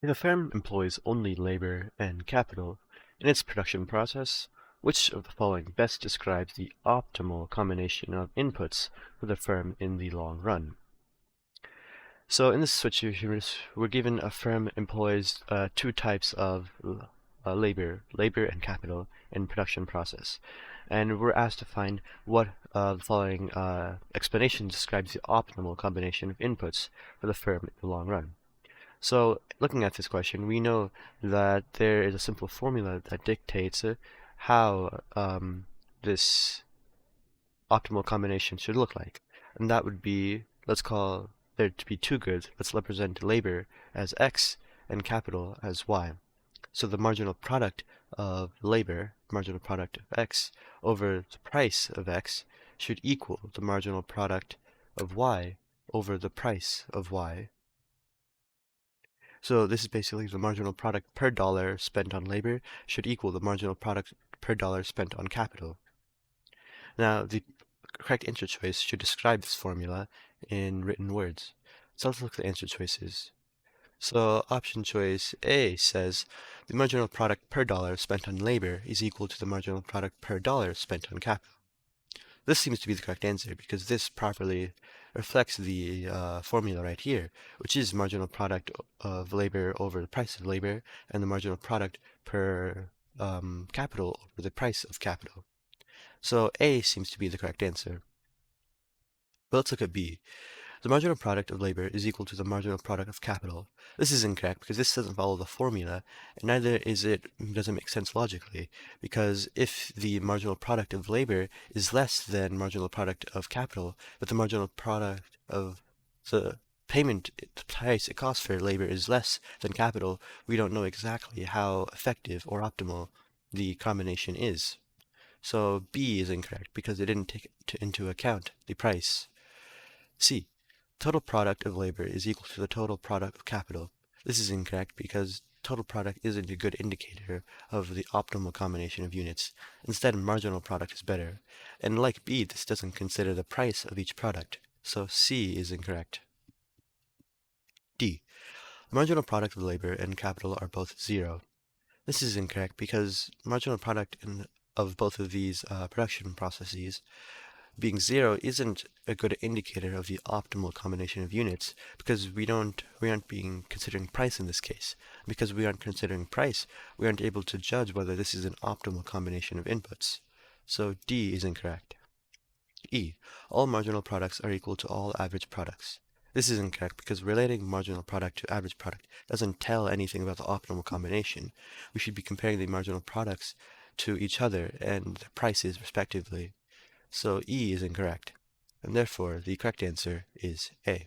If a firm employs only labor and capital in its production process, which of the following best describes the optimal combination of inputs for the firm in the long run? So in this situation, we're given a firm employs two types of labor and capital in production process. And we're asked to find what the following explanation describes the optimal combination of inputs for the firm in the long run. So looking at this question, we know that there is a simple formula that dictates how this optimal combination should look like. And that would be, let's call there to be two goods. Let's represent labor as X and capital as Y. So the marginal product of labor, marginal product of X, over the price of X should equal the marginal product of Y over the price of Y. So this is basically the marginal product per dollar spent on labor should equal the marginal product per dollar spent on capital. Now, the correct answer choice should describe this formula in written words. So let's look at the answer choices. So option choice A says the marginal product per dollar spent on labor is equal to the marginal product per dollar spent on capital. This seems to be the correct answer because this properly reflects the formula right here, which is marginal product of labor over the price of labor and the marginal product per capital over the price of capital. So A seems to be the correct answer. But let's look at B. The marginal product of labor is equal to the marginal product of capital. This is incorrect because this doesn't follow the formula, and neither doesn't make sense logically, because if the marginal product of labor is less than marginal product of capital, but the marginal product of the payment, the price it costs for labor is less than capital, we don't know exactly how effective or optimal the combination is. So B is incorrect because it didn't take into account the price. C. Total product of labor is equal to the total product of capital. This is incorrect because total product isn't a good indicator of the optimal combination of units. Instead, marginal product is better. And like B, this doesn't consider the price of each product. So C is incorrect. D. Marginal product of labor and capital are both 0. This is incorrect because marginal product of both of these production processes being 0 isn't a good indicator of the optimal combination of units because we aren't considering price in this case. Because we aren't considering price, we aren't able to judge whether this is an optimal combination of inputs. So D is incorrect. E. All marginal products are equal to all average products. This is incorrect because relating marginal product to average product doesn't tell anything about the optimal combination. We should be comparing the marginal products to each other and their prices respectively. So E is incorrect, and therefore the correct answer is A.